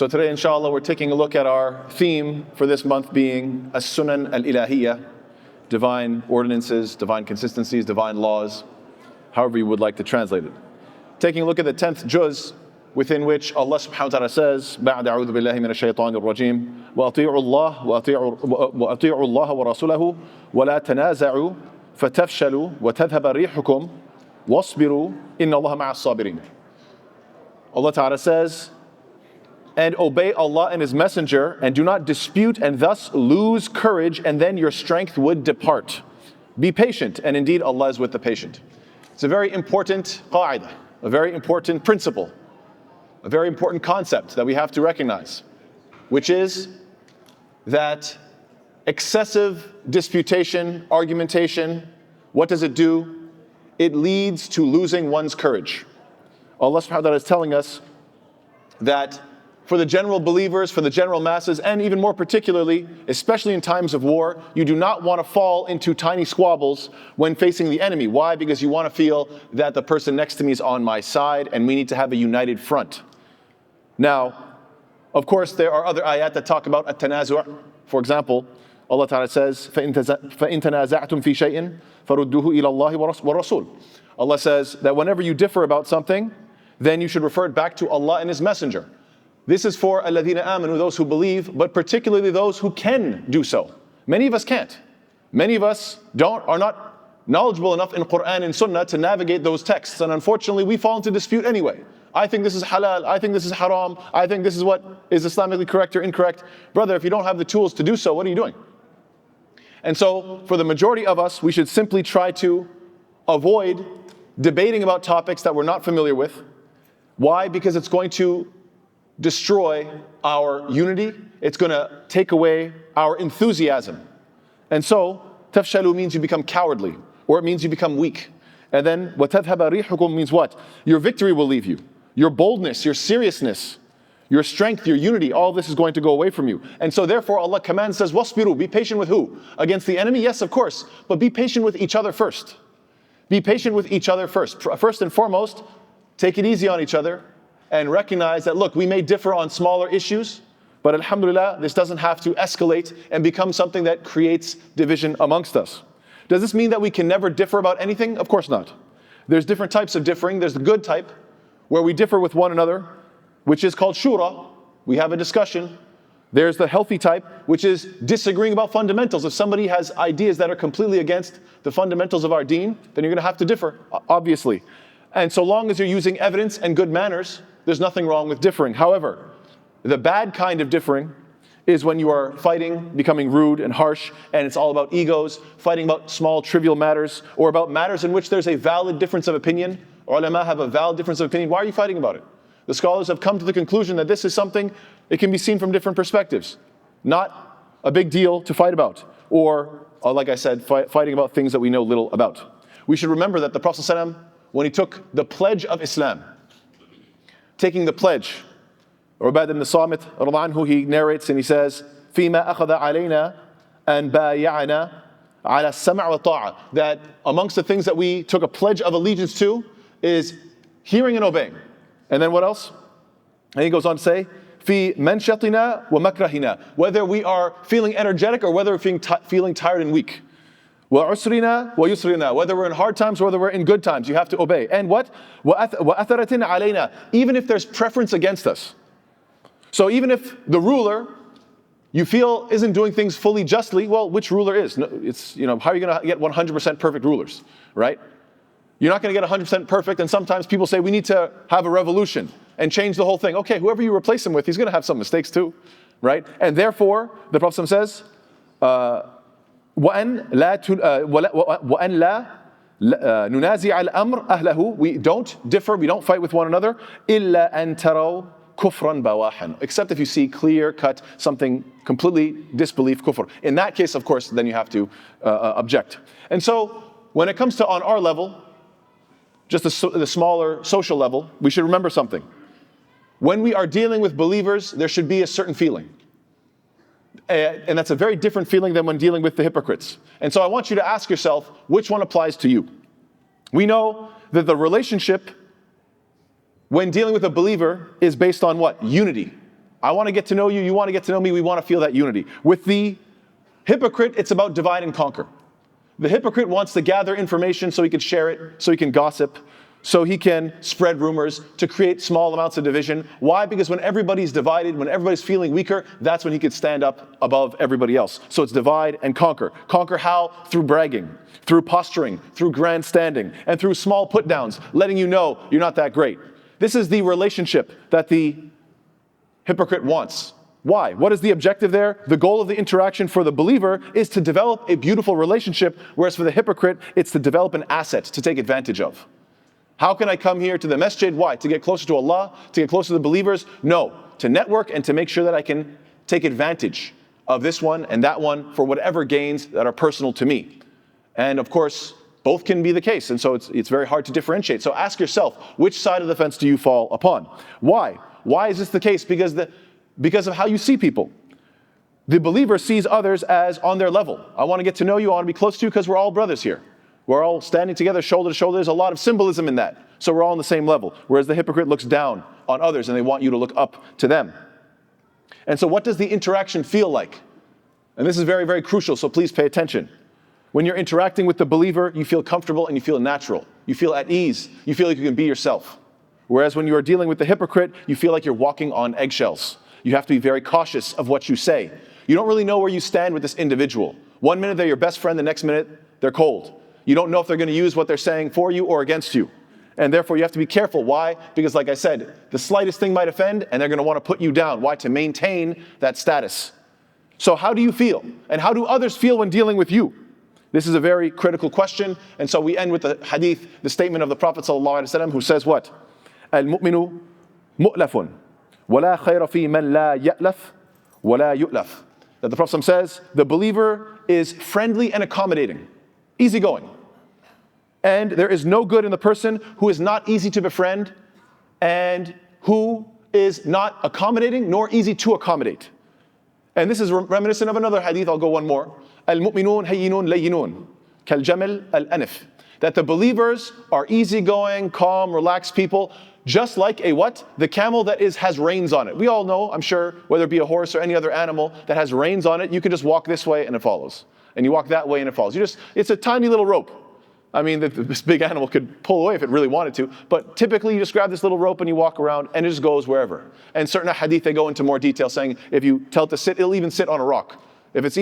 So today, inshallah, we're taking a look at our theme for this month being Al-Sunan Al-Illahiya, divine ordinances, divine consistencies, divine laws, however you would like to translate it. Taking a look at the 10th juz, within which Allah subhanahu wa ta'ala says, بَعْدَ أَعُوذُ بِاللَّهِ مِنَ الشَّيْطَانِ الرَّجِيمِ وَأَطِيعُوا اللَّهَ وَرَسُولَهُ وَلَا تَنَازَعُوا فَتَفْشَلُوا وَتَذْهَبَ رِيحُكُمْ وَاصْبِرُوا إِنَّ اللَّهَ مَعَ الصَّابِرِينَ. Allah ta'ala says, and obey Allah and His Messenger, and do not dispute and thus lose courage, and then your strength would depart. Be patient, and indeed Allah is with the patient. It's a very important qa'idah, a very important principle, a very important concept that we have to recognize, which is that excessive disputation, argumentation, what does it do? It leads to losing one's courage. Allah subhanahu wa ta'ala is telling us that for the general believers, for the general masses, and even more particularly, especially in times of war, you do not want to fall into tiny squabbles when facing the enemy. Why? Because you want to feel that the person next to me is on my side and we need to have a united front. Now, of course, there are other ayat that talk about at-tanazu'. For example, Allah Ta'ala says, فَإِن تَنَازَعْتُمْ فِي شَيْءٍ فَرُدُّوهُ إِلَى اللَّهِ وَالرَّسُولِ. Allah says that whenever you differ about something, then you should refer it back to Allah and His Messenger. This is for الَّذِينَ آمَنُوا, those who believe, but particularly those who can do so. Many of us can't. Many of us are not knowledgeable enough in Quran and Sunnah to navigate those texts, and unfortunately we fall into dispute anyway. I think this is halal, I think this is haram, I think this is what is Islamically correct or incorrect. Brother, if you don't have the tools to do so, what are you doing? And so, for the majority of us, we should simply try to avoid debating about topics that we're not familiar with. Why? Because it's going to destroy our unity. It's going to take away our enthusiasm. And so, tafshalu means you become cowardly, or it means you become weak. And then, وَتَذْهَبَ رِيحُكُمْ means what? Your victory will leave you. Your boldness, your seriousness, your strength, your unity, all this is going to go away from you. And so therefore Allah commands, says, وَاصْبِرُوا, be patient with who? Against the enemy? Yes, of course. But be patient with each other first. Be patient with each other first. First and foremost, take it easy on each other and recognize that, look, we may differ on smaller issues, but alhamdulillah, this doesn't have to escalate and become something that creates division amongst us. Does this mean that we can never differ about anything? Of course not. There's different types of differing. There's the good type, where we differ with one another, which is called shura. We have a discussion. There's the healthy type, which is disagreeing about fundamentals. If somebody has ideas that are completely against the fundamentals of our deen, then you're going to have to differ, obviously. And so long as you're using evidence and good manners, there's nothing wrong with differing. However, the bad kind of differing is when you are fighting, becoming rude and harsh, and it's all about egos, fighting about small, trivial matters, or about matters in which there's a valid difference of opinion. Ulama have a valid difference of opinion. Why are you fighting about it? The scholars have come to the conclusion that this is something, it can be seen from different perspectives. Not a big deal to fight about. Or, like I said, fighting about things that we know little about. We should remember that the Prophet ﷺ, when he took the pledge of Islam, taking the pledge, Ubadah ibn Samit, anhu, he narrates and he says, فِيمَا أَخَذَ عَلَيْنَا أَنْ بَايَعَنَا عَلَى السَّمْعِ وَالطَّاعَةِ, that amongst the things that we took a pledge of allegiance to is hearing and obeying. And then what else? And he goes on to say, فِي مَنْشَطِنَا وَمَكْرَهِنَا, whether we are feeling energetic or whether we're feeling tired and weak. وَعُسْرِنَا وَيُسْرِنَا, whether we're in hard times or whether we're in good times, you have to obey. And what? وَأَثَرَةٍ عَلَيْنَا, even if there's preference against us. So even if the ruler you feel isn't doing things fully justly, well, which ruler is? No, it's, how are you going to get 100% perfect rulers, right? You're not going to get 100% perfect, and sometimes people say we need to have a revolution and change the whole thing. Okay, whoever you replace him with, he's going to have some mistakes too, right? And therefore, the Prophet says, وَأَنْ لَا نُنَازِعَ الْأَمْرَ أَهْلَهُ, we don't differ, we don't fight with one another, إِلَّا أَن تَرَوْا كُفْرًا بَوَاحًا, except if you see clear-cut something completely disbelief, kufr. In that case, of course, then you have to object. And so, when it comes to on our level, just the smaller social level, we should remember something. When we are dealing with believers, there should be a certain feeling. And that's a very different feeling than when dealing with the hypocrites. And so I want you to ask yourself, which one applies to you? We know that the relationship when dealing with a believer is based on what? Unity. I want to get to know you, you want to get to know me, we want to feel that unity. With the hypocrite, it's about divide and conquer. The hypocrite wants to gather information so he can share it, so he can gossip, so he can spread rumors to create small amounts of division. Why? Because when everybody's divided, when everybody's feeling weaker, that's when he could stand up above everybody else. So it's divide and conquer. Conquer how? Through bragging, through posturing, through grandstanding, and through small put-downs, letting you know you're not that great. This is the relationship that the hypocrite wants. Why? What is the objective there? The goal of the interaction for the believer is to develop a beautiful relationship, whereas for the hypocrite, it's to develop an asset to take advantage of. How can I come here to the masjid? Why? To get closer to Allah? To get closer to the believers? No. To network and to make sure that I can take advantage of this one and that one for whatever gains that are personal to me. And of course, both can be the case. And so it's very hard to differentiate. So ask yourself, which side of the fence do you fall upon? Why? Why is this the case? Because of how you see people. The believer sees others as on their level. I want to get to know you, I want to be close to you because we're all brothers here. We're all standing together, shoulder to shoulder. There's a lot of symbolism in that. So we're all on the same level. Whereas the hypocrite looks down on others and they want you to look up to them. And so what does the interaction feel like? And this is very, very crucial, so please pay attention. When you're interacting with the believer, you feel comfortable and you feel natural. You feel at ease. You feel like you can be yourself. Whereas when you are dealing with the hypocrite, you feel like you're walking on eggshells. You have to be very cautious of what you say. You don't really know where you stand with this individual. One minute they're your best friend, the next minute they're cold. You don't know if they're going to use what they're saying for you or against you. And therefore you have to be careful. Why? Because like I said, the slightest thing might offend and they're going to want to put you down. Why? To maintain that status. So how do you feel? And how do others feel when dealing with you? This is a very critical question. And so we end with the hadith, the statement of the Prophet ﷺ, who says what? Al-mu'minu mu'lafun. وَلَا خَيْرَ فِي مَنْ لَا يَأْلَفْ وَلَا يُؤْلَفْ. That the Prophet says, the believer is friendly and accommodating, easygoing. And there is no good in the person who is not easy to befriend and who is not accommodating nor easy to accommodate. And this is reminiscent of another hadith. I'll go one more. Al-mu'minun hayyinun layyinun kal-jamal al-anif. That the believers are easygoing, calm, relaxed people, just like a what? The camel that has reins on it. We all know, I'm sure, whether it be a horse or any other animal that has reins on it, you can just walk this way and it follows. And you walk that way and it follows. It's a tiny little rope. I mean, this big animal could pull away if it really wanted to, but typically you just grab this little rope and you walk around and it just goes wherever. And certain hadith, they go into more detail saying if you tell it to sit, it'll even sit on a rock, if it's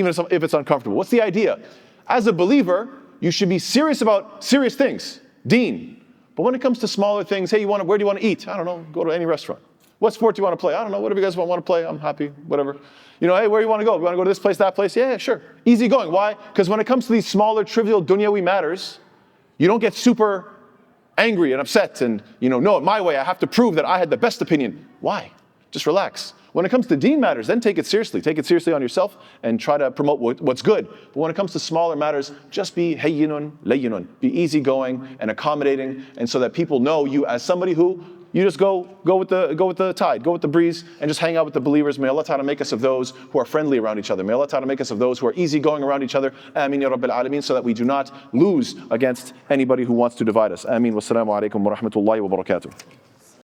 uncomfortable. What's the idea? As a believer, you should be serious about serious things, deen. But when it comes to smaller things, hey, where do you want to eat? I don't know, go to any restaurant. What sport do you want to play? I don't know, whatever you guys want to play, I'm happy, whatever. Hey, where do you want to go? You want to go to this place, that place? Yeah, sure. Easy going. Why? Because when it comes to these smaller, trivial, dunyawi matters, you don't get super angry and upset and, no, my way, I have to prove that I had the best opinion. Why? Just relax. When it comes to deen matters, then take it seriously. Take it seriously on yourself and try to promote what's good. But when it comes to smaller matters, just be hayyinun layyinun. Be easygoing and accommodating, and so that people know you as somebody who you just go with the tide, go with the breeze, and just hang out with the believers. May Allah Ta'ala make us of those who are friendly around each other. May Allah Ta'ala make us of those who are easygoing around each other. Ameen ya Rabbil Alameen, so that we do not lose against anybody who wants to divide us. Ameen. Wassalamu alaikum wa rahmatullahi wa barakatuh.